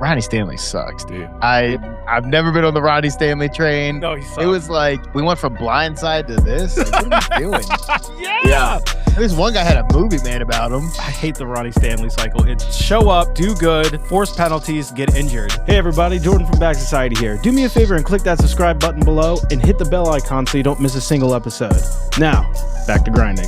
Ronnie Stanley sucks, dude. I've never been on the Ronnie Stanley train. No, he sucks. It was like we went from Blindside to this. Like, what are we doing? Yeah. This one guy had a movie made about him. I hate the Ronnie Stanley cycle. It's show up, do good, force penalties, get injured. Hey everybody, Jordan from Back Society here. Do me a favor and click that subscribe button below and hit the bell icon so you don't miss a single episode. Now, back to grinding.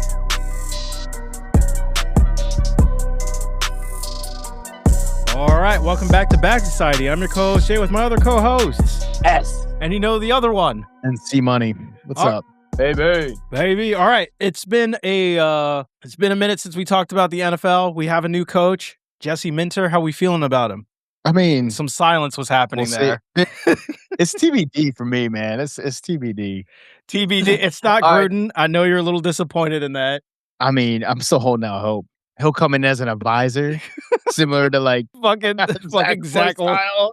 All right, welcome back to Back Society. I'm your co-host Jay with my other co-hosts. S. And you know the other one. And C Money. What's up? Baby. All right. It's been a minute since we talked about the NFL. We have a new coach, Jesse Minter. How we feeling about him? I mean, Some silence was happening there. It's TBD for me, man. It's TBD. TBD. It's not Gruden. I know you're a little disappointed in that. I mean, I'm still holding out hope. He'll come in as an advisor, similar to like fucking Zach Orr.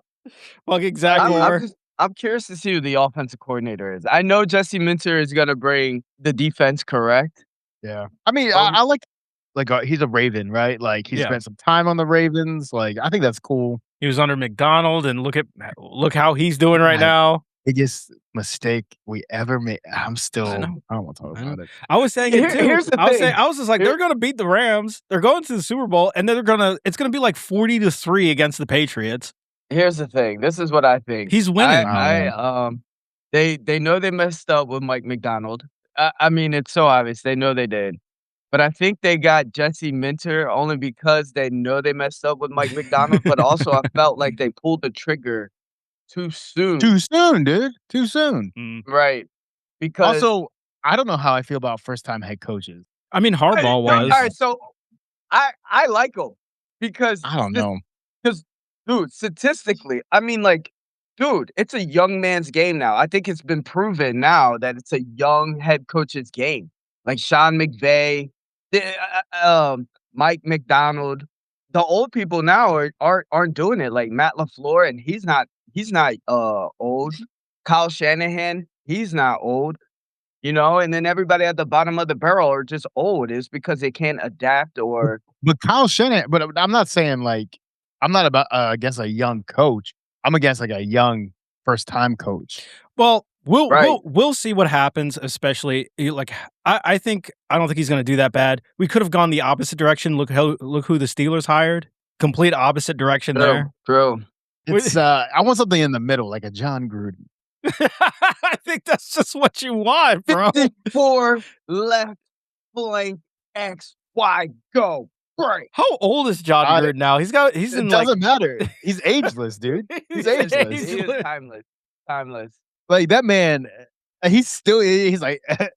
Fucking Zach Orr. I'm curious to see who the offensive coordinator is. I know Jesse Minter is going to bring the defense correct. Yeah. I mean, I like he's a Raven, right? Like he spent some time on the Ravens. Like I think that's cool. He was under McDonald, and look how he's doing right now. Biggest mistake we ever made. I don't want to talk about it. I was saying it too. Here's the thing. I was just like, they're going to beat the Rams. They're going to the Super Bowl, and then it's going to be like 40-3 against the Patriots. Here's the thing. This is what I think. He's winning. They know they messed up with Mike McDonald. I mean, it's so obvious. They know they did. But I think they got Jesse Minter only because they know they messed up with Mike McDonald. But also, I felt like they pulled the trigger too soon. Too soon, dude. Too soon. Right. Because also, I don't know how I feel about first-time head coaches. I mean, Harbaugh was. All right, so I like him because I don't know. Because, dude, statistically, I mean, like, dude, it's a young man's game now. I think it's been proven now that it's a young head coach's game. Like Sean McVay, Mike McDonald. The old people now aren't doing it. Like Matt LaFleur, and he's not old. Kyle Shanahan, he's not old. You know, and then everybody at the bottom of the barrel are just old. It's because they can't adapt or. But Kyle Shanahan, but I'm not saying like I'm not about against a young coach. I'm against like a young first-time coach. Well, we'll see what happens. Especially like I don't think he's going to do that bad. We could have gone the opposite direction. Look who the Steelers hired. Complete opposite direction there. True. It's I want something in the middle, like a John Gruden. I think that's just what you want, bro. 54 left blank X Y go. Right. How old is John Gruden now? It doesn't matter. He's ageless, dude. He's ageless. He is timeless. Like that man, he's like I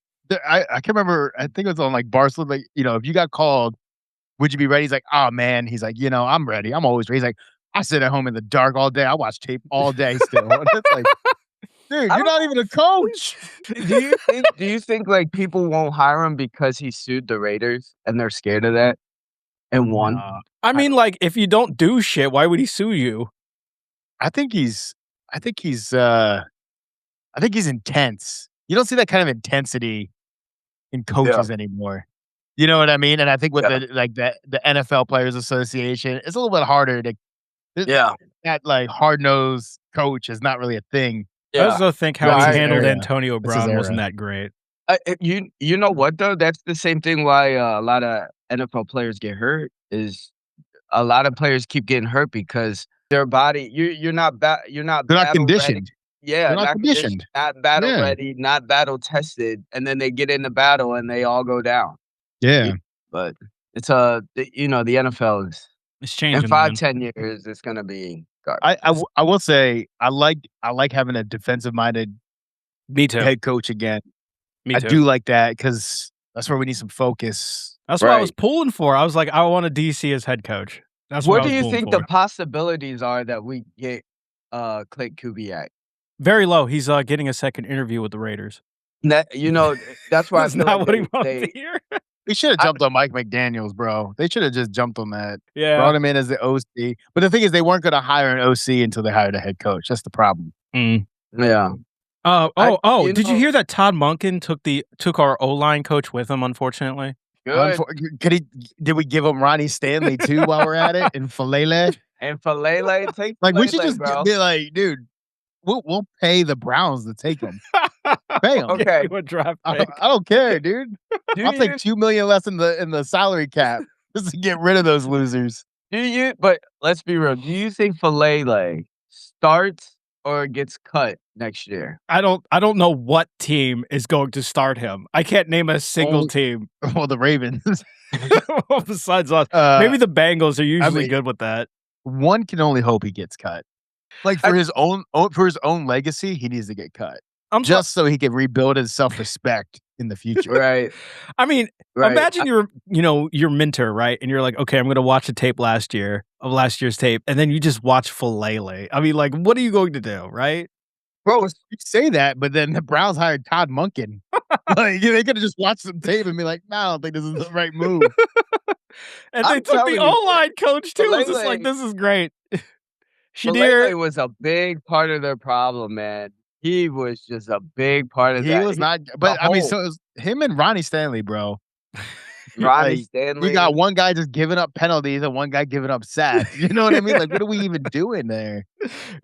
can't remember. I think it was on like Barcelona. Like, if you got called, would you be ready? He's like, oh man. He's like, I'm ready. I'm always ready. He's like, I sit at home in the dark all day. I watch tape all day still. It's like, dude, you're not even a coach. Do you think like people won't hire him because he sued the Raiders and they're scared of that and won? I mean, like if you don't do shit, why would he sue you? I think he's intense. You don't see that kind of intensity in coaches anymore. You know what I mean? And I think with the NFL Players Association, it's a little bit harder to. That like hard-nosed coach is not really a thing. I also think how he handled Antonio Brown wasn't that great. You know what though? That's the same thing why a lot of NFL players get hurt. Is a lot of players keep getting hurt because their body. They're not conditioned. Ready. Yeah, they're not conditioned. Not battle ready, not battle tested, and then they get into battle and they all go down. Yeah, but it's the NFL is. It's changing. In 5-10 years, it's gonna be garbage. I will say I like having a defensive-minded head coach again. Me too. I do like that because that's where we need some focus. That's what I was pulling for. I was like, I want a DC as head coach. That's what do you think the possibilities are that we get Clint Kubiak? Very low. He's getting a second interview with the Raiders. That's why that's not what he wanted to hear. We should have jumped on Mike McDaniels, bro. They should have just jumped on that. Yeah. Brought him in as the OC. But the thing is, they weren't going to hire an OC until they hired a head coach. That's the problem. Yeah. Did you hear that Todd Monken took our O-line coach with him, unfortunately? Good. Did we give him Ronnie Stanley too while we're at it? And Falele? And Falele, take Like, we should Falele, just bro. be like, "Dude, we'll pay the Browns to take him. Pay We'll him. get Okay. you a draft I pick. I don't care, dude. Do I'll take you $2 million less in the salary cap just to get rid of those losers." but let's be real, do you think Falele starts or gets cut next year? I don't know what team is going to start him. I can't name a single Only team well, the Ravens. besides us. Uh, Maybe the Bengals are I usually mean, good with that. one can only hope he gets cut. Like, I for his own legacy, he needs to get cut, I'm so just so he can rebuild his self-respect in the future. Right, I mean, right. imagine you're Minter, right? And you're like, okay, I'm gonna watch the tape last year's tape, and then you just watch Falele. I mean, like, what are you going to do, right? Bro, You say that, but then the Browns hired Todd Monken. Like, they could have just watched some tape and be like, "No, I don't think this is the right move." And they I'm took the telling you, O-line coach too. It's just like, Falele this is great. Shadir, Falele was a big part of their problem, man. He was just a big part of He that. was He not, the but I mean, whole so it was him and Ronnie Stanley, bro. Ronnie Like, you got Stanley. one guy just giving up penalties and one guy giving up sacks. You know what I mean? Like, what are we even doing there?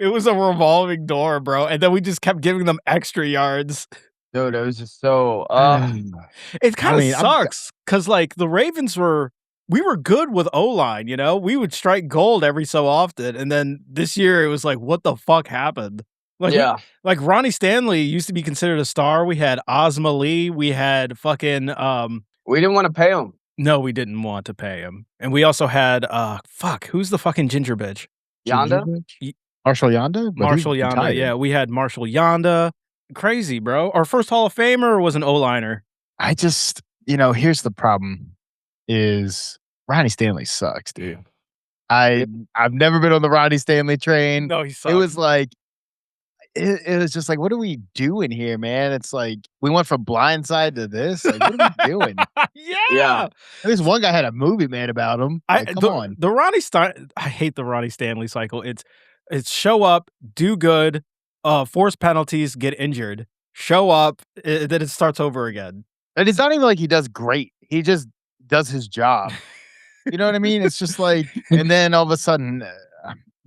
it was a revolving door, bro. And then we just kept giving them extra yards. Dude, it was just so, It I kind of mean, sucks because, like, the Ravens we were good with O-line, you know? We would strike gold every so often, and then this year, it was like, what the fuck happened? Like, yeah. like, Ronnie Stanley used to be considered a star. We had Ozma Lee. We had fucking, We didn't wanna pay him. no, we didn't want to pay him. And we also had, who's the fucking ginger bitch? Yonda? Y Marshall Yonda? But he's Marshall Yanda. retired. Yeah, we had Marshall Yanda. Crazy, bro. Our first Hall of Famer was an O-liner. I just, here's the problem is Ronnie Stanley sucks, dude. I've never been on the Ronnie Stanley train. No, he It sucks. was like it was just like, what are we doing here, man? It's like we went from Blindside to this. Like, what are we doing? Yeah. Yeah. At least one guy had a movie made about him. Like, come on. The Ronnie I hate the Ronnie Stanley cycle. It's show up, do good, force penalties, get injured. Show up, then it starts over again. And it's not even like he does great. He just does his job. You know what I mean? It's just like, and then all of a sudden,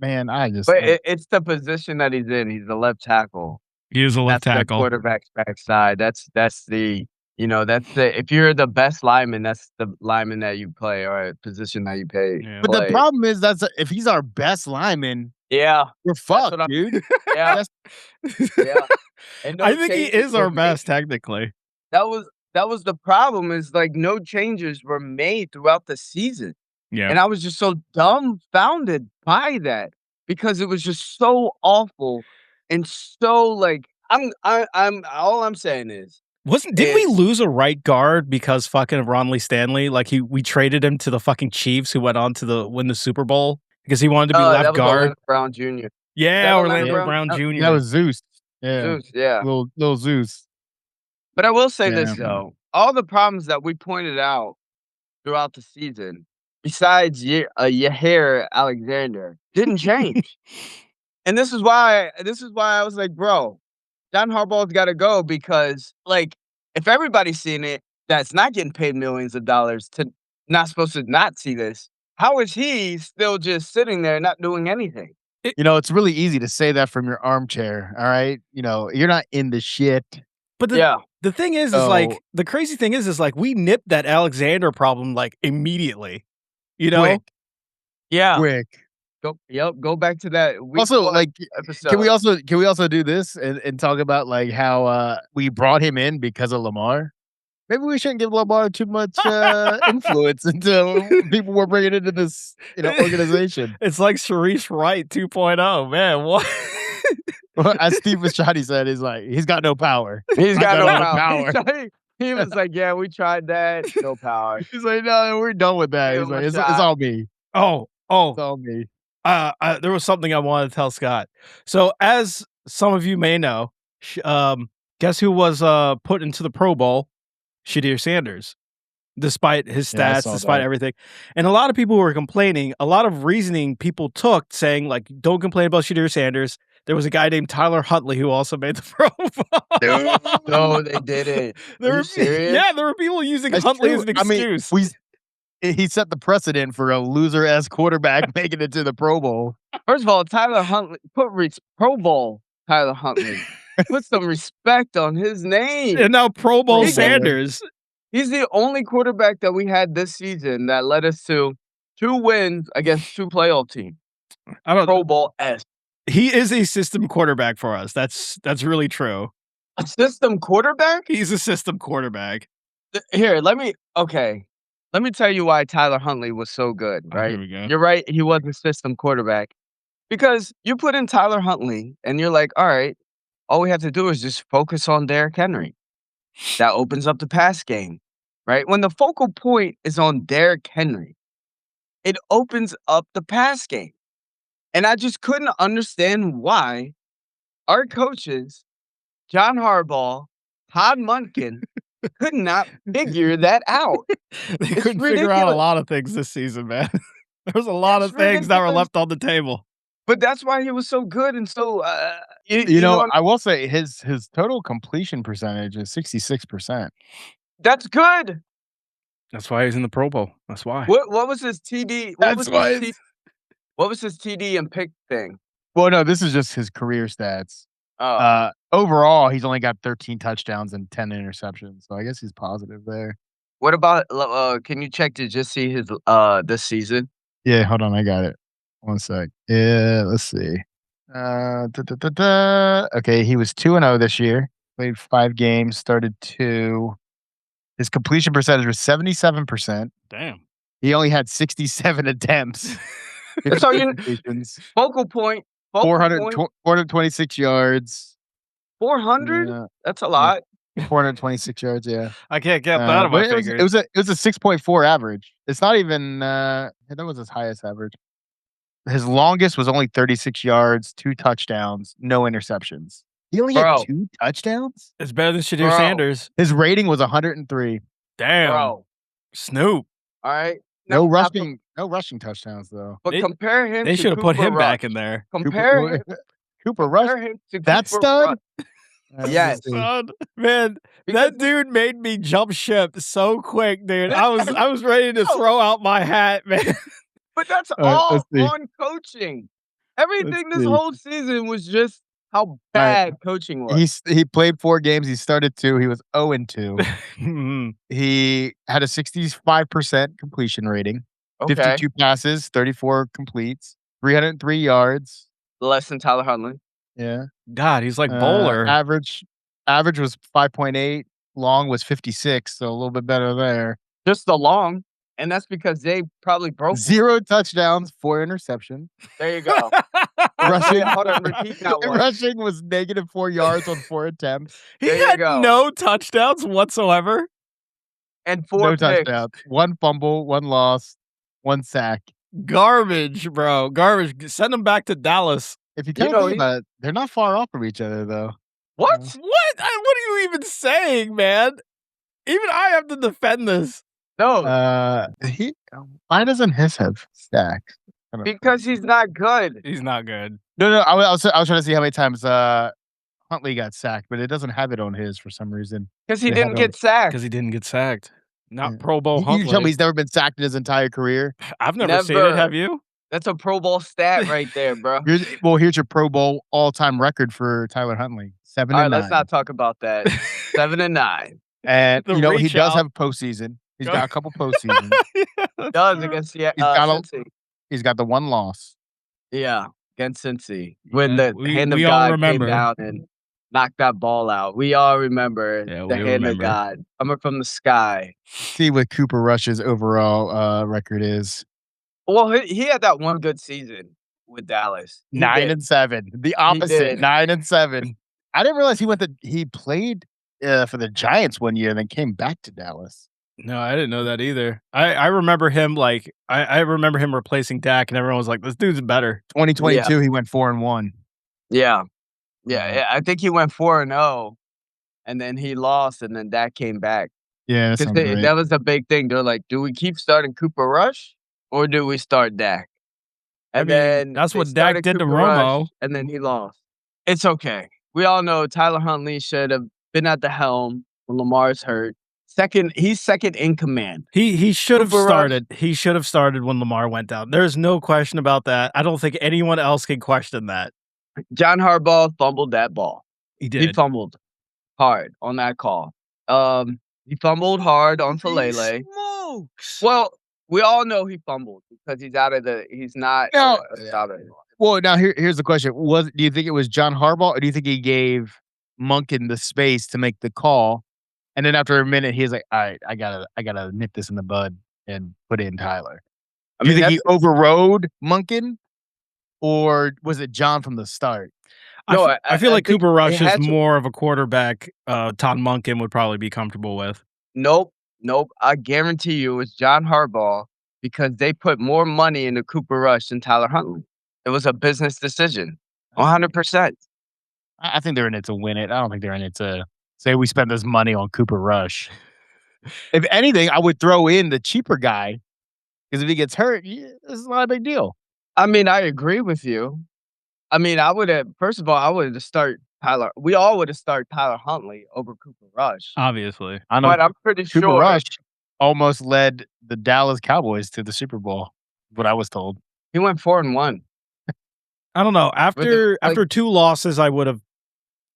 man, But it's the position that he's in. He's the left tackle. He is a left That's the tackle. quarterback's backside. That's the if you're the best lineman, that's the lineman that you play or a position that you pay. Yeah. But the play. problem is if he's our best lineman, Yeah, we're that's fucked, what I'm dude. yeah, That's yeah. And no I think he changes is our were best, made. technically. That was the problem is, like, no changes were made throughout the season. Yeah. And I was just so dumbfounded by that because it was just so awful and so, like, I'm all I'm saying is Didn't we lose a right guard because fucking Ronnie Stanley? Like we traded him to the fucking Chiefs, who went on to win the Super Bowl because he wanted to be that left was guard. Orlando Brown Jr. Yeah, that Orlando Orlando Brown Brown? Jr. that was Zeus. Yeah, Zeus, yeah. little Zeus. But I will say Yeah. this, though. All the problems that we pointed out throughout the season, besides Yahair Alexander, didn't change. And this is why I was like, bro, John Harbaugh's gotta go because, like, if everybody's seeing it that's not getting paid millions of dollars to not supposed to not see this, how is he still just sitting there not doing anything? It's really easy to say that from your armchair. All right, you're not in the shit. But Yeah. the thing is So- like the crazy thing is like we nipped that Alexander problem like immediately. You know? Quick. Yeah. Quick. Go back to that week Also, one like, episode. can we also do this and talk about like how we brought him in because of Lamar? Maybe we shouldn't give Lamar too much influence into people we're bringing into this organization. It's like Sharice Wright 2.0, man. What? As Steve Bisciotti said, he's got no power. He's got no got no power. He was like, yeah, we tried that. No power. He's like, no, we're done with that. Give He's him a like, it's shot. all me. Oh, It's all me. there was something I wanted to tell Scott. So, as some of you may know, guess who was put into the Pro Bowl? Shadir Sanders, despite his Yeah, I stats, saw despite that. everything. And a lot of people were complaining. A lot of reasoning people took, saying like, "Don't complain about Shadir Sanders." There was a guy named Tyler Huntley who also made the Pro Bowl. No, they didn't. There Are were, you serious? Yeah, there were people using That's Huntley true. as an I mean, excuse. he set the precedent for a loser-ass quarterback making it to the Pro Bowl. First of all, Tyler Huntley Pro Bowl Tyler Huntley. Put some respect on his name. And now Pro Bowl Pro Bowl. Sanders. He's the only quarterback that we had this season that led us to 2 wins against 2 playoff teams. I don't. Pro Bowl-esque. He is a system quarterback for us. That's really true. A system quarterback? He's a system quarterback. Here, let me tell you why Tyler Huntley was so good, Oh, here right? we go. You're right, he was a system quarterback. Because you put in Tyler Huntley, and you're like, "All right, all we have to do is just focus on Derrick Henry." That opens up the pass game, right? When the focal point is on Derrick Henry, it opens up the pass game. And I just couldn't understand why our coaches, John Harbaugh, Todd Monken, could not figure that out. They It's couldn't figure out a ridiculous. lot of things this season, man. There was a lot It's of things that were ridiculous. left on the table. But that's why he was so good and so, You know, I will say his total completion percentage is 66%. that's good. That's why he's in the Pro Bowl. That's why. What was his TD? That's why What was his TD and pick thing? Well, no, this is just his career stats. Oh, Overall, he's only got 13 touchdowns and 10 interceptions, so I guess he's positive there. what about? Can you check to just see his this season? Yeah, hold on, I got it. One sec. Yeah, let's see. Okay, he was 2-0 this year. Played 5 games, started 2. His completion percentage was 77%. Damn. He only had 67 attempts. So you completions, focal point 426 yards. 400. Yeah, That's a lot. 426 yards, yeah. I can't get that out of my But fingers. it was a 6.4 average. It's not even that was his highest average. His longest was only 36 yards, 2 touchdowns, no interceptions. He only had 2 touchdowns? It's better than Shadir Bro. Sanders. His rating was 103. Damn. Bro, Snoop. all right. No Now, rushing touchdowns though. But They- compare him. They to should have put Cooper him back Rush. in there. Compare him. Cooper Rush. Compare him to That Cooper stud? Rush. Let's Yes. see. Son, man, Because- that dude made me jump ship so quick, dude. I was ready to throw out my hat, man. But that's All right, all let's see. on coaching. Everything Let's this see. whole season was just how bad coaching was. He played 4 games. He started 2. He was 0-2. Mhm. He had a 65% completion rating, Okay, 52 passes, 34 completes, 303 yards. less than Tyler Huntley. Yeah. God, he's like Bowler. Average was 5.8. Long was 56, so a little bit better there. Just the long, and that's because they probably broke. 0 touchdowns, 4 interceptions. There you go. Rushing, Hold on, repeat that one. rushing was negative 4 yards on 4 attempts. He There you had go. no touchdowns whatsoever. And 4 No picks. touchdowns. 1 fumble, 1 loss, 1 sack. Garbage, bro. Garbage. Send him back to Dallas. If you You kind know, of think about it, they're not far off from each other, though. What? What? What are you even saying, man? Even I have to defend this. No, Why doesn't his have stacks? I don't know. because he's not good. He's not good. No, I was trying to see how many times Huntley got sacked, but it doesn't have it on his for some reason. Because he They didn't had get sacked. Because he didn't get sacked. Not Yeah. Pro Bowl You Huntley. tell me he's never been sacked in his entire career. I've never seen it. Never. Have you? That's a Pro Bowl stat right there, bro. Here's your Pro Bowl all-time record for Tyler Huntley. 7 All right, and 9. let's not talk about that. 7 and 9 And The he reach does out. have a postseason. He's got a couple postseasons. does against got a- Cincy. He's got the 1 loss. Yeah, against Cincy when Yeah, the we- hand of we all God remember. came down and knocked that ball out. We all remember Yeah, the we hand remember. of God coming from the sky. See what Cooper Rush's overall record is. Well, he had that one good season with Dallas. He 9 did. and 7. The opposite. did. 9 and 7. I didn't realize he played for the Giants one year and then came back to Dallas. No, I didn't know that either. I remember him I remember him replacing Dak, and everyone was like, "This dude's better." 2022, he went 4-1. Yeah. Yeah, I think he went 4-0, and then he lost, and then Dak came back. Yeah, that 'Cause sounds right. that was the big thing. They're like, do we keep starting Cooper Rush or do we start Dak? And mean, then that's they what Dak started did to Cooper Romo. Rush, and then he lost. It's okay. We all know Tyler Huntley should have been at the helm when Lamar's hurt. He's second in command. He should have Cooper Rush. started. He should have started when Lamar went down. There's no question about that. I don't think anyone else can question that. John Harbaugh fumbled that ball. He He did. fumbled hard on that call. He fumbled hard on Falele. Smokes. Well, we all know he fumbled because he's not Now, a starter anymore. well, now here's the question: do you think it was John Harbaugh, or do you think he gave Monken the space to make the call, and then after a minute, he's like, "All right, I gotta nip this in the bud and put in Tyler." I Do you mean, think he overrode Monken, or was it John from the start? No, I feel like think Cooper Rush it is had to. more of a quarterback Todd Monken would probably be comfortable with. Nope. I guarantee you it was John Harbaugh because they put more money into Cooper Rush than Tyler Huntley. It was a business decision, 100%. I think they're in it to win it. I don't think they're in it to say we spent this money on Cooper Rush. If anything, I would throw in the cheaper guy because if he gets hurt, this is not a big deal. I mean, I agree with you. I mean, I would have first of all, I would have started Tyler. We all would have started Tyler Huntley over Cooper Rush. Obviously. I know But I'm pretty Cooper sure Rush almost led the Dallas Cowboys to the Super Bowl. What I was told. he went 4-1. I don't know. After like- 2 losses, I would have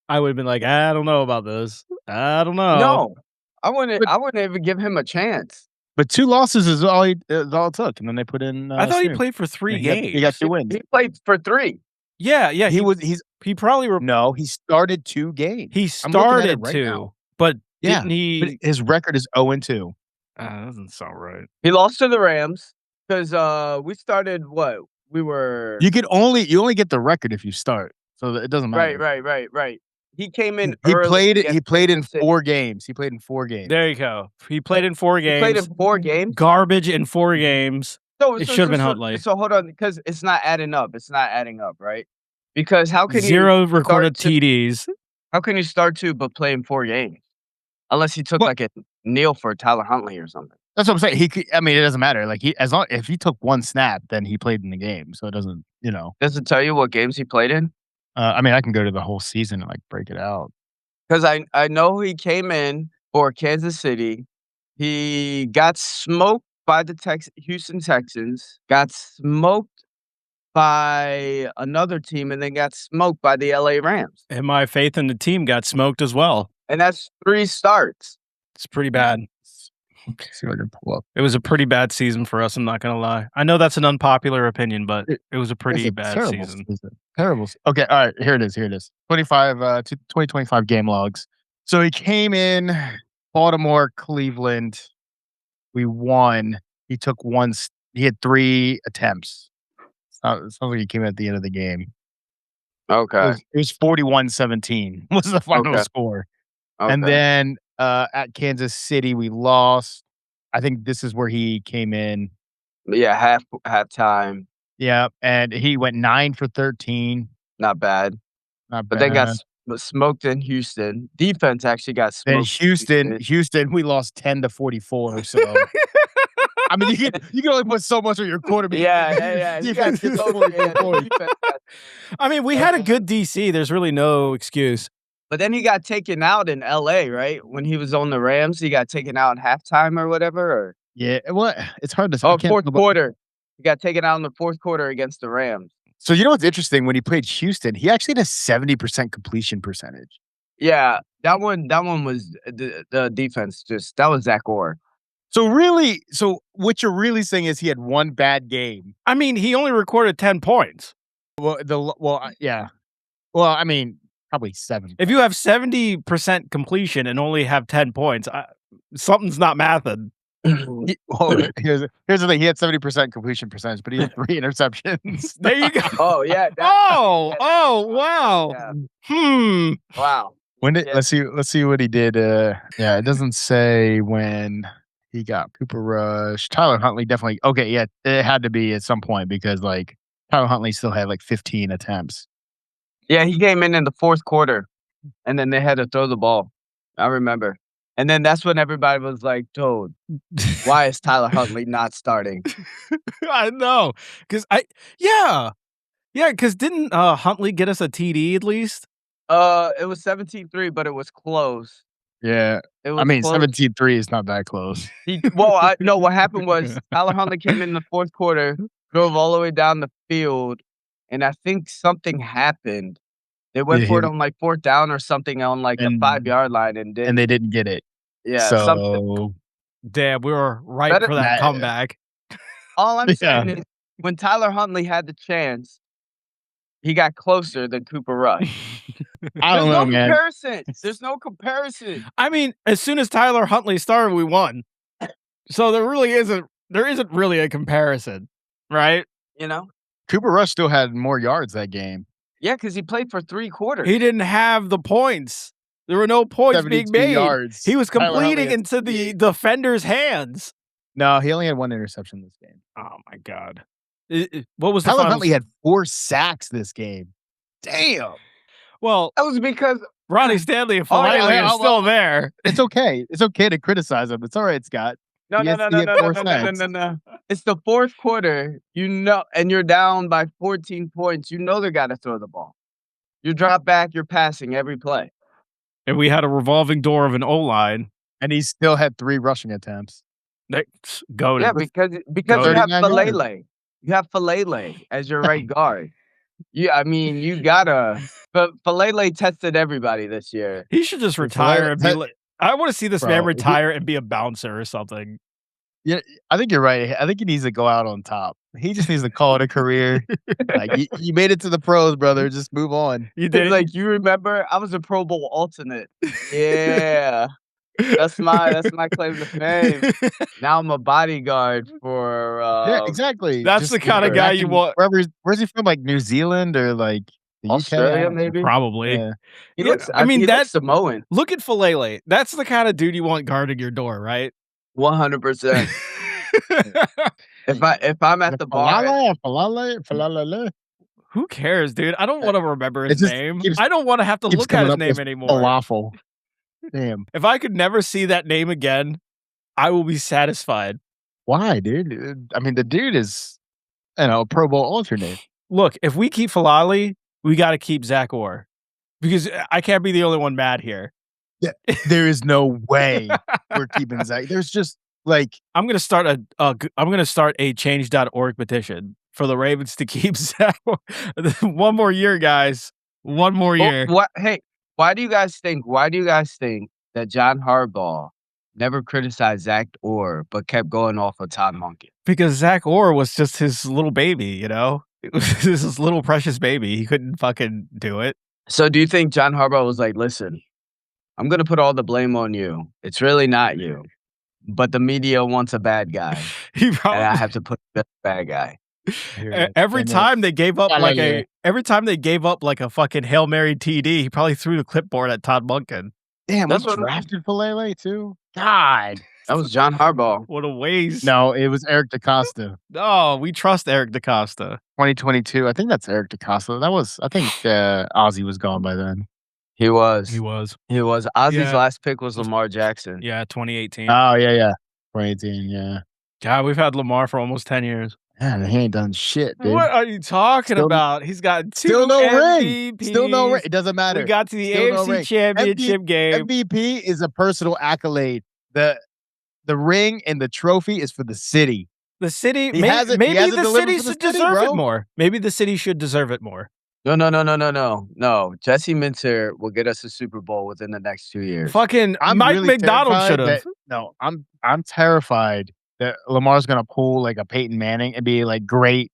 been like, I don't know about this. I don't know. No, I wouldn't even give him a chance. But 2 losses is all it took, and then they put in. I thought he Snoop. played for 3 And games. He got 2 wins. He played for 3. Yeah. He probably no. He started 2 games. he I'm looking at it started right 2, now. but Yeah, didn't he? But his record is 0-2. That doesn't sound right. He lost to the Rams because we started what? We were You only get the record if you start, so it doesn't matter. right. He came in He early played against in Kansas City. 4 games. He played in 4 games. There you go. He played in 4 games. He played in 4 games. Garbage in 4 games. It should have been Huntley. So hold on, because it's not adding up. It's not adding up, right? Because how can 0 you recorded start to- TDs. How can you start 2 but play in 4 games? Unless he took like a kneel for Tyler Huntley or something. That's what I'm saying. It doesn't matter. Like if he took 1 snap, then he played in the game. So it doesn't, Does it tell you what games he played in? I can go to the whole season and like break it out. Because I know he came in for Kansas City. He got smoked by the Houston Texans, got smoked by another team, and then got smoked by the LA Rams. And my faith in the team got smoked as well. And that's 3 starts. It's pretty bad. Okay, see if I can pull up. It was a pretty bad season for us, I'm not going to lie. I know that's an unpopular opinion, but it was a pretty bad terrible season. Terrible. Okay, all right, here it is. 2025 game logs. So he came in Baltimore, Cleveland. We won. He took 1. He had 3 attempts. It sounds like he came in at the end of the game. Okay. It was 41-17 was the final score. Okay. And then at Kansas City, we lost. I think this is where he came in. Yeah, halftime. Yeah, and he went 9 for 13. Not bad. Not bad. But then got smoked in Houston. Defense actually got smoked. Then Houston, we lost 10-44. So I mean, you can only put so much on your quarterback. Yeah. Defense gets 44 points. I mean, we had a good DC. There's really no excuse. But then he got taken out in LA, right? When he was on the Rams, he got taken out in halftime or whatever. Or Yeah, well, it's hard to say. fourth quarter. He got taken out in the 4th quarter against the Rams. So you know what's interesting? When he played Houston, he actually had a 70% completion percentage. Yeah, that one was the defense. That was Zach Orr. So what you're really saying is he had 1 bad game. I mean, he only recorded 10 points. Yeah. Well, I mean, probably 7. If you have 70% completion and only have 10 points, something's not mathing. Here's the thing. He had 70% completion percentage, but he had 3 interceptions. There you go. Oh yeah. Wow. Yeah. Wow. When did let's see what he did. It doesn't say when he got Cooper Rush. Tyler Huntley definitely. Okay, yeah, it had to be at some point because like Tyler Huntley still had like 15 attempts. Yeah, he came in the 4th quarter, and then they had to throw the ball. I remember. And then that's when everybody was like, dude, why is Tyler Huntley not starting? I know. Because because didn't Huntley get us a TD at least? It was 17-3, but it was close. Yeah. It I was mean, close. 17-3 is not that close. No, what happened was Tyler Huntley came in the 4th quarter, drove all the way down the field, and I think something happened. They went for it They on, like, 4th down or something on, like, the and 5-yard line and they didn't. didn't get it. Yeah, something. So, Damn, we were ripe Better for that that comeback. All I'm yeah. saying is when Tyler Huntley had the chance, he got closer than Cooper Rush. I There's don't no know, man. comparison. There's no comparison, I mean, as soon as Tyler Huntley started, we won. So there isn't really a comparison, right? you know? Cooper Rush still had more yards that game. Yeah, because he played for 3 quarters. He didn't have the points. There were no points being 72 made. yards. He was Tyler Huntley completing had into the 68. defender's hands. No, he only had 1 interception this game. Oh my god. What was the Tyler final Huntley had 4 sacks this game. Damn. Well, That was because Ronnie Stanley and Oh, yeah, Filele yeah, are oh, still well, there. It's okay. It's okay to criticize him. It's all right, Scott. no, He no, had no, he no, had no, 4 no, no, no, sacks. no, no. It's the 4th quarter, and you're down by 14 points. You know they gotta throw the ball. You drop back, you're passing every play. And we had a revolving door of an O-line. And he still had 3 rushing attempts. Go Yeah, to because you have 39 yards. Filele. You have Filele as your right guard. I mean, you gotta but Filele tested everybody this year. He should just Filele- retire and be that- like, I want to see this Bro, man he- retire and be a bouncer or something. Yeah, I think you're right. I think he needs to go out on top. He just needs to call it a career. Like you made it to the pros, brother. Just move on. You did It's it. like, you remember? I was a Pro Bowl alternate. Yeah. That's my claim to fame. Now I'm a bodyguard for, Yeah, exactly. That's the kinda back guy you in want. Where's he from? Like New Zealand or like the UK? Australia, maybe? Probably. Yeah. He Yeah, looks I mean, he looks that- Samoan. Look at Filele. That's the kind of dude you want guarding your door, right? 100%. If I'm at the bar Falala. Who cares, dude? I don't want to remember It his just name. keeps- I don't want to have to keeps look at coming his up name with anymore. falafel. Damn. If I could never see that name again, I will be satisfied. Why, dude? I mean, the dude is, a Pro Bowl alternate. Look, if we keep Filale, we got to keep Zach Orr because I can't be the only one mad here. There is no way we're keeping Zach. There's just like I'm gonna start a change.org petition for the Ravens to keep Zach Orr. One more year, guys. One more year. Why do you guys think that John Harbaugh never criticized Zach Orr but kept going off of Todd Monken? Because Zach Orr was just his little baby, you know? It was his little precious baby. He couldn't fucking do it. So do you think John Harbaugh was like, listen, I'm gonna put all the blame on you. It's really not you. But the media wants a bad guy. He And probably I have to put the bad guy. every time they gave up Hallelujah. like a fucking Hail Mary TD, he probably threw the clipboard at Todd Monken. damn, That's we what- drafted Falele too. God. That was John Harbaugh. What a waste. No, it was Eric DaCosta. Oh, we trust Eric DaCosta. 2022. I think that's Eric DaCosta. I think Ozzy was gone by then. He was. He was. Ozzy's Yeah. last pick was Lamar Jackson. Yeah, 2018. Oh, yeah. 2018, yeah. God, we've had Lamar for almost 10 years. Man, he ain't done shit, dude. What are you talking Still- about? He's got two Still no MVPs. ring. Still no ring. It doesn't matter. We got to the Still no AFC ring. Championship game. MVP is a personal accolade. The ring and the trophy is for the city. The city, He hasn't- he maybe hasn't the delivered city for the should city, deserve bro. it more. Maybe the city should deserve it more. No. Jesse Minter will get us a Super Bowl within the next 2 years. Fucking I'm Mike really McDonald terrified should have. that- No, I'm terrified that Lamar's gonna pull like a Peyton Manning and be like great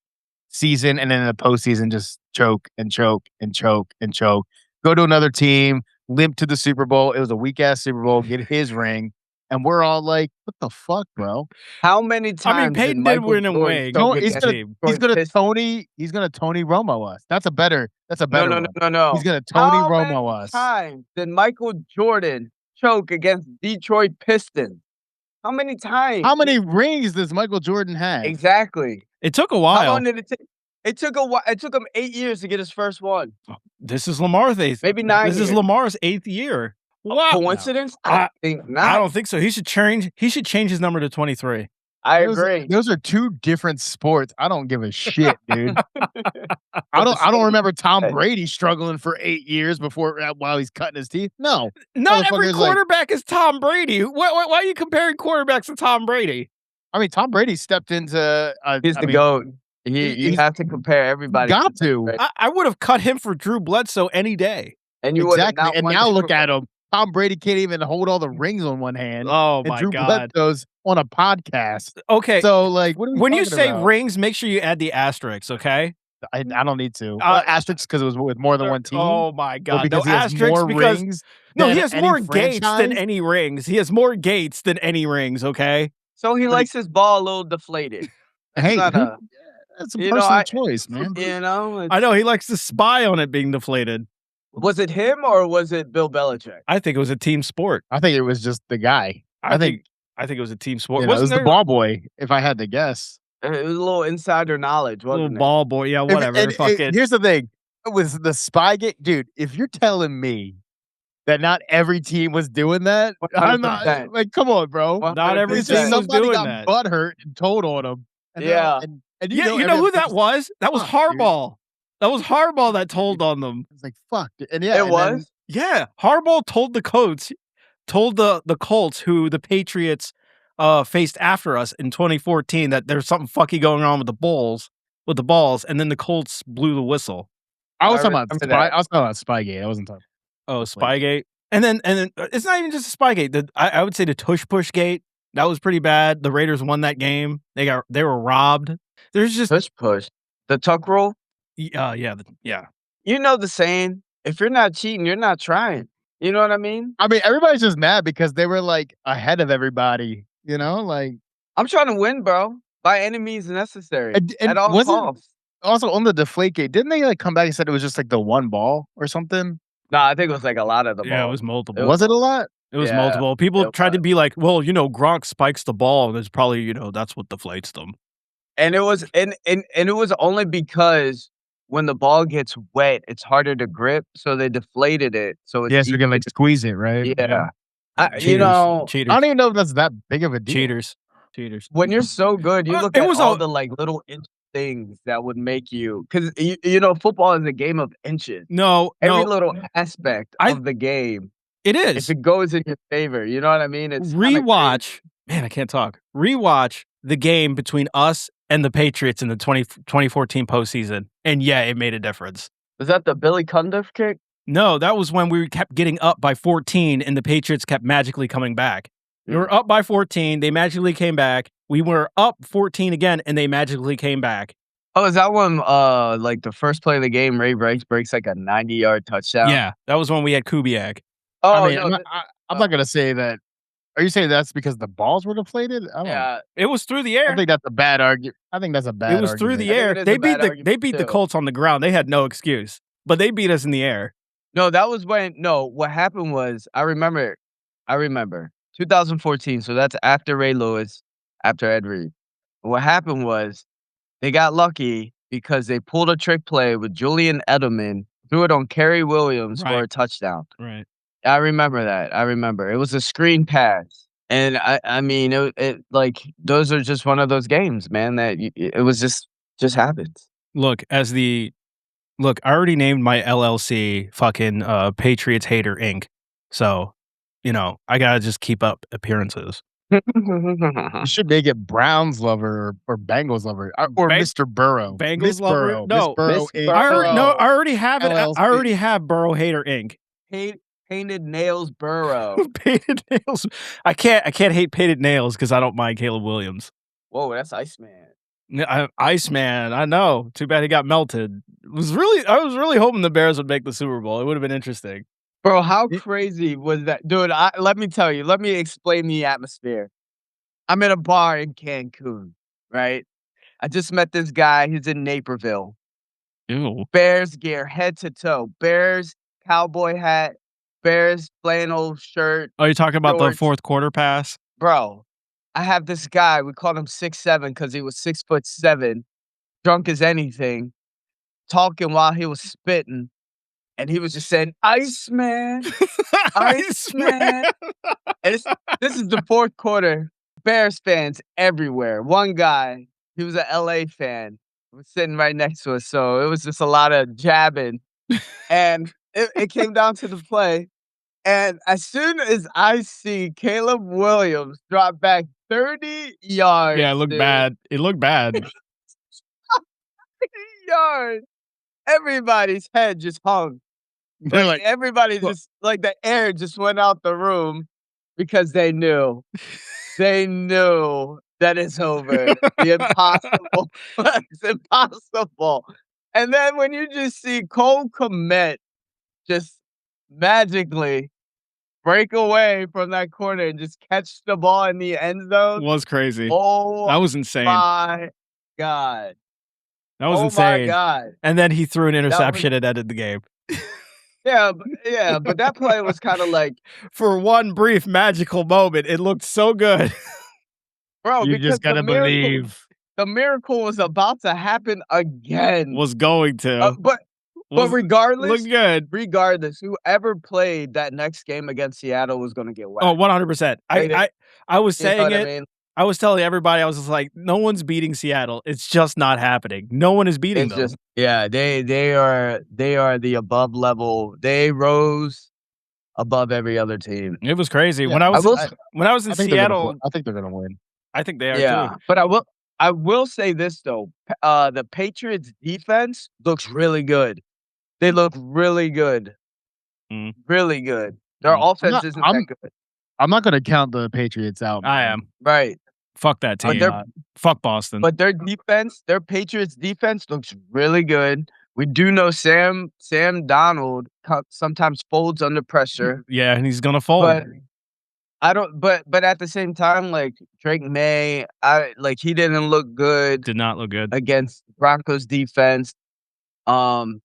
season, and then in the postseason just choke and choke and choke and choke. Go to another team, limp to the Super Bowl. It was a weak ass Super Bowl. Get his ring, and we're all like, "What the fuck, bro?" How many times? Peyton did Michael win and Jordan win. choke No, against he's gonna Pistons? Tony Romo us. That's a better. No. He's gonna Tony How Romo many us. times did Michael Jordan choke against Detroit Pistons? How many times? How many rings does Michael Jordan have? Exactly. It took a How while. long did it take? It took a while. It took him 8 years to get his first one. This is Lamar's eighth. Maybe 9 This is years. Lamar's 8th year. Wow. Coincidence? I- I think I not. don't think so. He should change his number to 23. I agree. Those are 2 different sports. I don't give a shit, dude. But the I don't same remember Tom thing. Brady struggling for 8 years before while he's cutting his teeth. No. Not every Motherfucker's like quarterback is Tom Brady. Why are you comparing quarterbacks to Tom Brady? I mean, Tom Brady stepped into, He's I the mean, GOAT. You he's have to compare everybody to got to. Brady, I would have cut him for Drew Bledsoe any day. and you would have Exactly, not and won now look Super at Bowl. him. Tom Brady can't even hold all the rings on one hand, Oh and my Drew god. Bledsoe's on a podcast. Okay, So, like, what are we when you talking say about? rings, make sure you add the asterisks, okay? I don't need to. Uh, Asterisks because it was with more than one team, Oh my or god, no because he has asterisks more because rings no, he than has any more gates than franchise? any rings. He has more gates than any rings, okay? So he But likes his ball a little deflated. That's hey, not who a that's a you know, personal I choice, man. I it's know he likes to spy on it being deflated. was it him or was it Bill Belichick? I think it was a team sport. I think it was just the guy. I think I think it was a team sport. It Wasn't was the there ball boy, if I had to guess. It was a little insider knowledge, a little wasn't it? ball boy? Yeah, If whatever. Fuck it. here's the thing, with the Spygate dude, if you're telling me that not every team was doing that, I'm not 100%. like, come on, bro. Not every It's just team was 100%. somebody doing got that. butthurt and told on him. And they're Yeah. and Yeah, you every know who other that team's was? That was like, "Fuck, dude." Harbaugh. That was Harbaugh that told on them. It's like, "Fuck." And yeah, It and then was? Yeah, Harbaugh told the Colts, the Colts, who the Patriots faced after us in 2014, that there's something fucky going on with the balls, and then the Colts blew the whistle. I was I talking about remember that. I was talking about Spygate. I wasn't talking Oh, Like- Spygate, and then it's not even just a Spygate. I would say the Tush Push Gate, that was pretty bad. The Raiders won that game. They were robbed. There's just Push. The tuck rule? yeah. You know the saying, if you're not cheating, you're not trying. You know what I mean? I mean, everybody's just mad because they were, like, ahead of everybody, like I'm trying to win, bro, by any means necessary, and at all wasn't costs. also on the Deflategate, didn't they, like, come back and said it was just, like, the one ball or something? No, I think it was like a lot of the Yeah, it balls. was multiple. Was it a lot? It was Yeah, multiple. People it tried to was. be like, well, Gronk spikes the ball, and it's probably, that's what deflates them. And it was and it was only because when the ball gets wet, it's harder to grip, so they deflated it, so it's Yes, you're easier gonna, like, to squeeze it, right? yeah. You Cheaters. know, I Cheaters. don't even know if that's that big of a deal. Cheaters. when you're so good, you look It at was all a the, like, little inch things that would make you 'cause football is a game of inches. no, Every little aspect I- of the game, it if is. it goes in your favor, you know what I mean? It's kinda Rewatch. Man, I can't talk. Rewatch the game between us and the Patriots in the 2014 postseason, and yeah, it made a difference. Was that the Billy Cundiff kick? No, that was when we kept getting up by 14, and the Patriots kept magically coming back. We were up by 14, they magically came back. We were up 14 again, and they magically came back. Oh, is that when, like, the first play of the game, Ray Rice breaks, like, a 90-yard touchdown? Yeah, that was when we had Kubiak. Oh, I mean, no, I'm not gonna say that. Are you saying that's because the balls were deflated? I don't yeah. It was through the I air. think that's a bad argument. I think that's a bad It was through the I think air. it is They a bad they argument, beat the too. Colts on the ground. They had no excuse, but they beat us in the air. No, that was when no, what happened was, I remember, 2014, so that's after Ray Lewis, after Ed Reed. What happened was, they got lucky because they pulled a trick play with Julian Edelman, threw it on Kerry Williams for a Right. touchdown. Right. I remember that, I remember. It was a screen pass, and I mean, it like, those are just one of those games, man, that it was just happens. Look, I already named my LLC fucking Patriots Hater Inc. So, I gotta just keep up appearances. You should make it Browns lover or Bengals lover or Mr. Burrow. Bengals Miss lover? Burrow. No. Miss Burrow. Miss Inc. Burrow. I already have it. LLC. I already have Burrow Hater Inc. Painted nails Burrow. Painted nails. I can't hate painted nails because I don't mind Caleb Williams. Whoa, that's Iceman. Iceman, I know. Too bad he got melted. I was really hoping the Bears would make the Super Bowl. It would have been interesting. Bro, how crazy was that? Dude, let me tell you. Let me explain the atmosphere. I'm at a bar in Cancun, right? I just met this guy. He's in Naperville. Ew. Bears gear, head to toe. Bears cowboy hat. Bears flannel shirt. Are you talking about the Shorts. fourth quarter pass? Bro, I have this guy. We called him 6'7" because he was 6'7", drunk as anything, talking while he was spitting. And he was just saying, Iceman, Iceman. And this is the fourth quarter. Bears fans everywhere. One guy, he was a LA fan, was sitting right next to us, so it was just a lot of jabbing, and it came down to the play, and as soon as I see Caleb Williams drop back 30 Yeah, yards, it looked dude, bad. It looked bad. 30 yards, everybody's head just hung. They're Like, like, everybody "Look." just like, the air just went out the room because they knew. They knew that it's over. The impossible it's impossible. And then when you just see Cole Kmet just magically break away from that corner and just catch the ball in the end zone, Was crazy. oh That was insane. my god. That was Oh my insane. god. And then he threw an That was interception and ended the game. yeah, but that play was kinda like, For one brief magical moment, it looked so good. bro, You because just gotta believe. the miracle was about to happen again. Was going to. But Was regardless, looked good. whoever played that next game against Seattle was gonna get Oh, whacked. 100%. They didn't I was you know saying what I it. mean? I was telling everybody, I was just like, no one's beating Seattle. It's just not happening. No one is beating It's them. just yeah, they are the above level. They rose above every other team. It was crazy. Yeah, I will When I was in I think they're gonna. Seattle, I think they're gonna win. I think they are too. yeah, but I will say this though, the Patriots defense looks really good. They look really good. Mm. Really good. Their Mm. offense isn't that good. I'm not gonna count the Patriots out. I man. am. Right. Fuck that team. They're Fuck Boston. But their Patriots defense looks really good. We do know Sam Donald sometimes folds under pressure, Yeah, and he's gonna fold. but I don't. But at the same time, like Drake May, he didn't look good Did not look good. against Broncos defense. Um,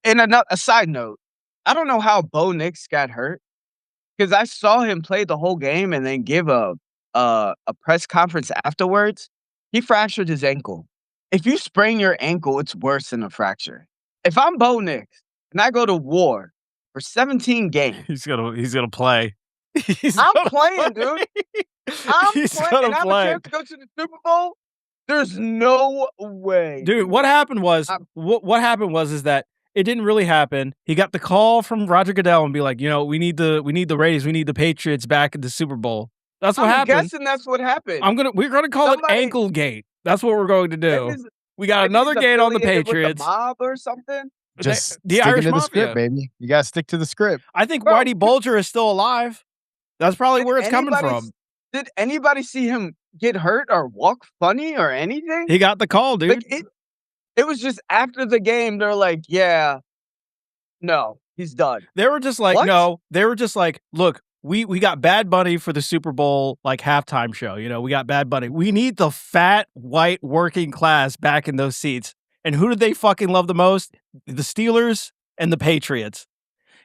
and a side note, I don't know how Bo Nix got hurt because I saw him play the whole game and then give a press conference afterwards. He fractured his ankle. If you sprain your ankle, it's worse than a fracture. If I'm Bo Nix and I go to war for 17 games, He's gonna play. I'm playing, dude. I'm He's playing, gonna and I have a play. chance to go to the Super Bowl. There's no way, Dude, what happened was I'm what happened was is that it didn't really happen. He got the call from Roger Goodell and be like, we need the ratings, we need the Patriots back in the Super Bowl. That's what I'm happened. guessing that's what happened. We're gonna call it Somebody ankle gate. That's what we're going to do. maybe We got maybe another he's gate on the affiliated with Patriots. the mob or something. Just The sticking Irish to the Mafia. script, baby. You gotta stick to the script. I think Bro. Whitey Bulger is still alive. That's probably Did where it's coming anybody from. Did anybody see him get hurt or walk funny or anything? He got the call, dude. Like it was just after the game, they're like, "Yeah, no, he's done." They were just like, What? no. They were just like, look, we got Bad Bunny for the Super Bowl halftime show. We got Bad Bunny. We need the fat white working class back in those seats. And who did they fucking love the most? The Steelers and the Patriots.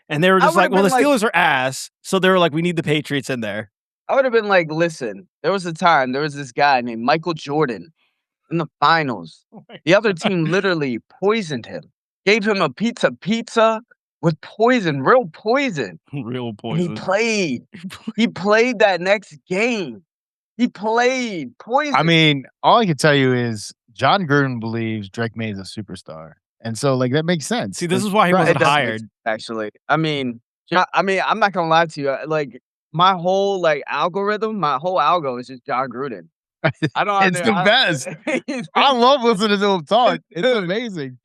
And they were just like, well, the Steelers are ass. So they were like, we need the Patriots in there. I would have been like, "Listen, there was this guy named Michael Jordan in the finals. The other team literally poisoned him, gave him a pizza with poison, real poison. Real And poison. he played. He played that next game. He played poison. I mean, all I can tell you is John Gruden believes Drake May is a superstar, and so that makes sense. See, this is why he wasn't It does make hired. sense, actually. I mean, I'm not gonna lie to you. My whole algorithm, my whole algo is just John Gruden. I don't. It's the best. I love listening to him talk. It's amazing.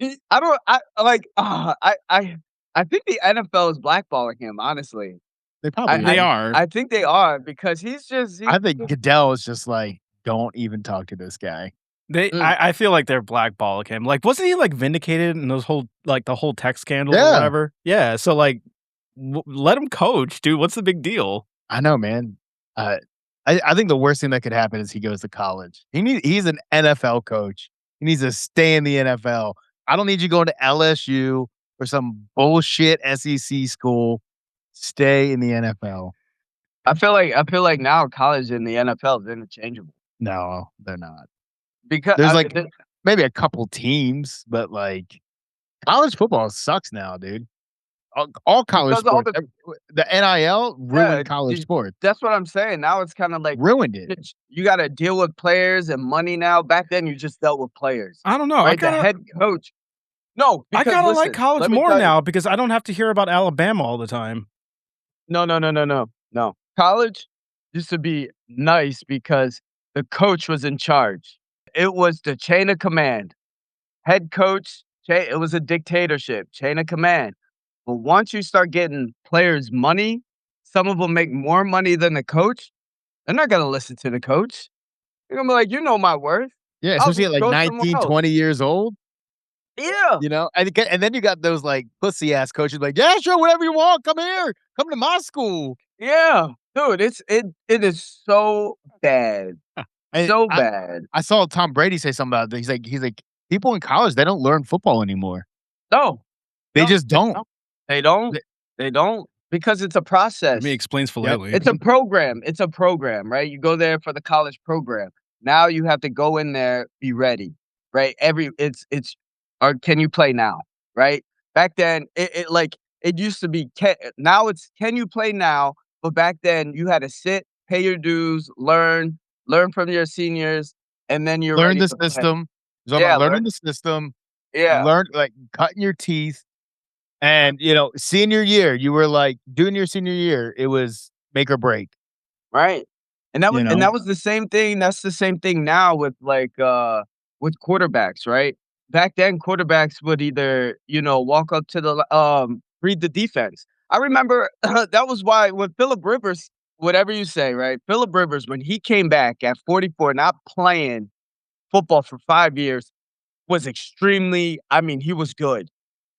I think the NFL is blackballing him. Honestly, They probably They are. I think they are because he's just. I think Goodell is just like, don't even talk to this guy. I feel like they're blackballing him. Wasn't he vindicated in those whole the whole tech scandal or Yeah. whatever? Yeah. So let him coach, dude. What's the big deal? I know, man. I think the worst thing that could happen is he goes to college. He's an NFL coach. He needs to stay in the NFL. I don't need you going to LSU or some bullshit SEC school. Stay in the NFL. I feel like now college and the NFL is interchangeable No, they're not. because There's maybe a couple teams, but college football sucks now, dude. all college because all sports. the The NIL yeah, ruined college sports, that's what I'm saying. Now it's kinda like ruined it. you gotta deal with players and money now. Back then, you just dealt with players, I don't know. right? The head coach. No, I because kind of like listen, college let me more tell you. now because I don't have to hear about Alabama all the time. No, no, no, no, no, no. College used to be nice because the coach was in charge. It was the chain of command. Head coach, it was a dictatorship, chain of command. But once you start getting players money, some of them make more money than the coach, they're not gonna listen to the coach. They're gonna be like, "You know my worth. Yeah, I'll especially just at like go somewhere 19, else." 20 years old, Yeah, and then you got those, like, pussy ass coaches like, "Yeah, sure, whatever you want, come here, come to my school." yeah. Dude, it is so bad. And So bad. I saw Tom Brady say something about that. He's like, "People in college, they don't learn football anymore. No. They No, just don't." no. They don't. Th They don't because it's a To me, process. explains Yep. Filet. It's a program. It's a program, right? You go there for the college program. Now you have to go in there, be ready, right? It's or can you play now, right? Back then, it used to be now it's can you play now, but back then you had to sit, pay your dues, learn from your seniors, and then you're Learn ready the to play. system. It's all about Yeah, learning learn. the system, Yeah. learn like, cutting your teeth, and, senior year, you were like doing your senior year, it was make or break, Right. you And know? that was the same thing that's the same thing now with quarterbacks, right? Back then, quarterbacks would either, walk up to read the defense. I remember that was why when Philip Rivers, whatever you say, right? Philip Rivers, when he came back at 44, not playing football for 5 years, was extremely I mean, he was good.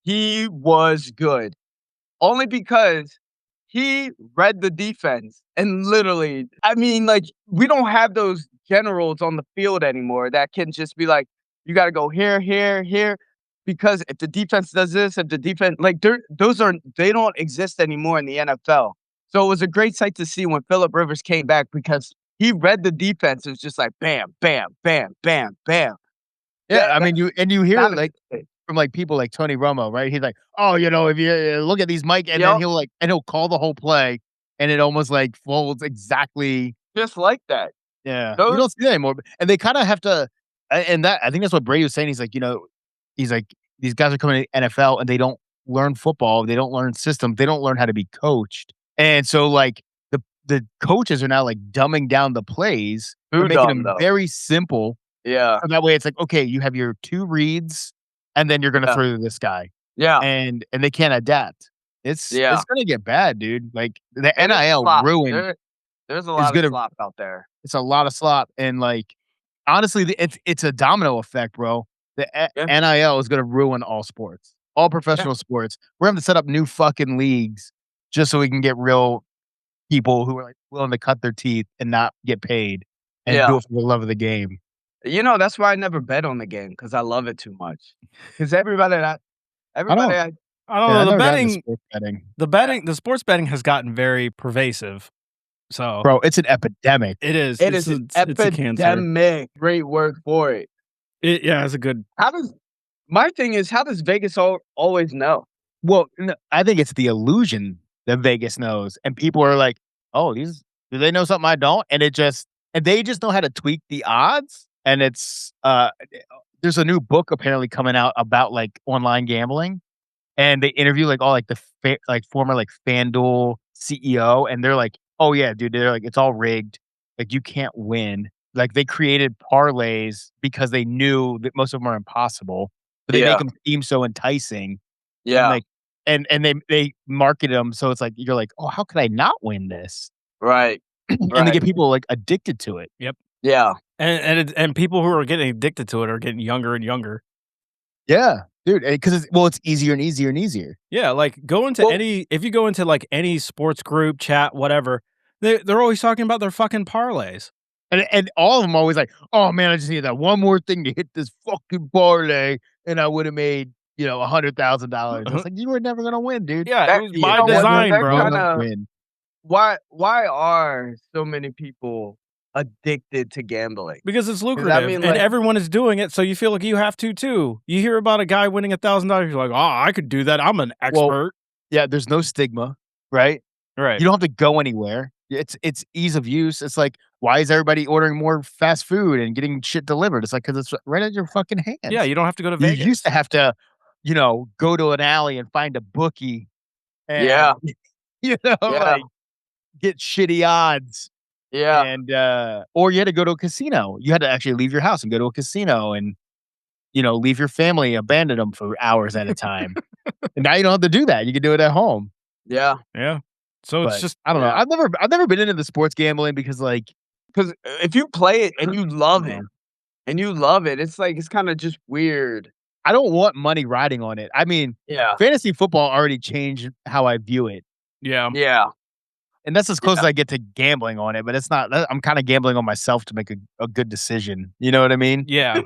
He was good. Only because he read the defense and literally I mean, like, we don't have those generals on the field anymore that can just be like, "You gotta go here, here, here," because if the defense does this, if the defense like, they don't exist anymore in the NFL. So, it was a great sight to see when Philip Rivers came back because he read the defense. It was just like bam, bam, bam, bam, bam. Yeah, That I that mean, you hear, not a like, mistake. from, like, people like Tony Romo, right? He's like, "Oh, if you, look at these Mike," and then Yep, he'll call the whole play, and it almost, like, folds exactly. just like that. Yeah, you Those don't see that anymore, and they kinda have to and that I think that's what Brady was saying. He's like, "These guys are coming to the NFL, and they don't learn football, they don't learn systems, they don't learn how to be coached." And so, like, the coaches are now, like, dumbing down the plays, but too making dumb, them though. very simple, Yeah, so that way it's like, "Okay, you have your 2 reads, and then you're gonna yeah, throw to this guy." yeah. And they can't adapt. It's Yeah, gonna get bad, dude. Like, the it is NIL slop. ruin There's a is lot of gonna slop out there. it's a lot of slop, and, like, honestly, it's a domino effect, bro. The Yeah, NIL is gonna ruin all sports, all yeah, professional sports. We're having to set up new fucking leagues just so we can get real people who are, like, willing to cut their teeth and not get paid and yeah. do it for the love of the game. That's why I never bet on the game because I love it too much. Because I everybody don't I I don't Yeah, know. I never got into sports betting. yeah, The sports betting has gotten very pervasive. So Bro, it's an epidemic. it is. it is an It's a cancer. epidemic. Great word for it. Yeah, it's a good. How does my thing is, how does Vegas always know? Well, I think it's the illusion that Vegas knows, and people are like, "Oh, these do they know something I don't?" And they just know how to tweak the odds, and there's a new book apparently coming out about, like, online gambling, and they interview, like, all, like, former, like, FanDuel CEO, and they're like, "Oh, yeah, dude," they're like, "It's all rigged, like, you can't win." Like, they created parlays because they knew that most of them are impossible, but they make Yeah, them seem so enticing, and, yeah, like and they market them so it's like you're like, "Oh, how could I not win this?" right, And they right. get people, like, addicted to it. Yep. Yeah, And people who are getting addicted to it are getting younger and younger. Yeah, dude, because it's easier and easier and easier. Yeah, like go into well, any if you go into like any sports group, chat, whatever, they're always talking about their fucking parlays. And all of them always like, "Oh, man, I just need that one more thing to hit this fucking parlay, and I would've made, $100,000." It's like, you were never gonna win, dude. Yeah, it that was you by know what? Never design, That bro. kind gonna of win. why are so many people addicted to gambling? Because it's 'Cause I lucrative mean, and like, everyone is doing it, so you feel like you have to too. You hear about a guy winning $1,000, you're like, "Oh, I could do that. I'm an Well expert." Yeah, there's no stigma, right? Right. You don't have to go anywhere. It's ease of use. It's like, why is everybody ordering more fast food and getting shit delivered? It's like, because it's right at your fucking Yeah, hands. you don't have to go to You used Vegas. to have to, go to an alley and find a bookie and, Yeah, yeah, like, get shitty odds yeah, and, or you had to go to a casino. You had to actually leave your house and go to a casino and, leave your family, abandon them for hours at a time. And now you don't have to do that. You can do it at home. yeah. Yeah. So it's But just I don't know. Yeah. I've never been into the sports gambling because, like, Because if you play it and you love it, um, it's like it's kinda just weird. I don't want money riding on it. I mean, Yeah, fantasy football already changed how I view it, yeah. yeah, and that's as close as yeah, I get to gambling on it, but it's not I'm kinda gambling on myself to make a good decision, you know what I mean? Yeah.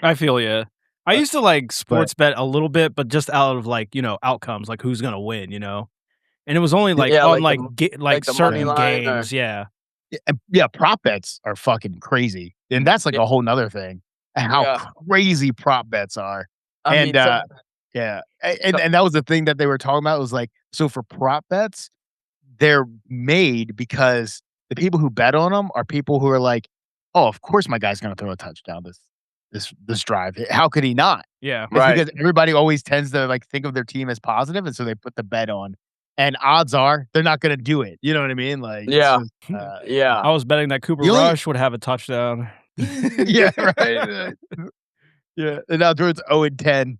I feel you. I But used to like but sports bet a little bit, but just out of like, outcomes, like who's gonna win, And it was only like yeah, on like like like like the money certain line or games, yeah. yeah, and yeah, prop bets are fucking crazy, and that's like yeah, a whole 'nother thing, and how yeah. crazy prop bets are, I and, mean, so yeah, so and that was the thing that they were talking about was like, so for prop bets, they're made because the people who bet on them are people who are like, "Oh, of course my guy's gonna throw a touchdown this drive. How could he not?" Yeah. It's right. because everybody always tends to, like, think of their team as positive, and so they put the bet on, and odds are they're not gonna do it, you know what I mean? Like, it's Yeah, just, yeah. I was betting that Cooper the only Rush would have a touchdown. yeah, right, yeah, and now Jordan's 0-10,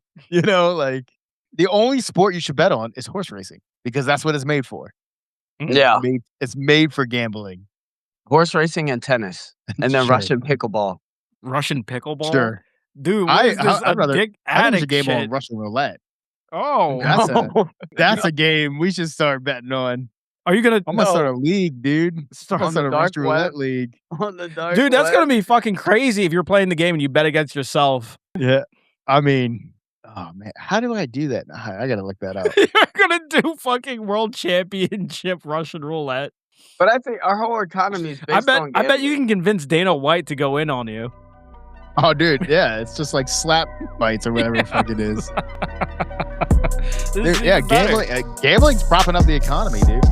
like, the only sport you should bet on is horse racing because that's what it's made for. Mm, Yeah. It's made for gambling. Horse racing and tennis, and then Sure, Russian pickleball. Russian pickleball? sure. Dude, what is this I'd rather dick I think we should addict game on shit? Russian roulette. Oh, That's a game we should start betting on. are you gonna I'm gonna start No, a league, dude. I'm gonna on the start a dark Russian web. roulette league. On the dark Dude, that's gonna web. be fucking crazy if you're playing the game and you bet against yourself. Yeah. I mean, oh man, how do I do that? I gotta look that up. You're gonna do fucking world championship Russian roulette. But I think our whole economy is based on I bet you gambling. can convince Dana White to go in on you. Oh, dude, yeah, it's just like slap fights or whatever the fuck it is. This is Yeah, even better. gambling's propping up the economy, dude.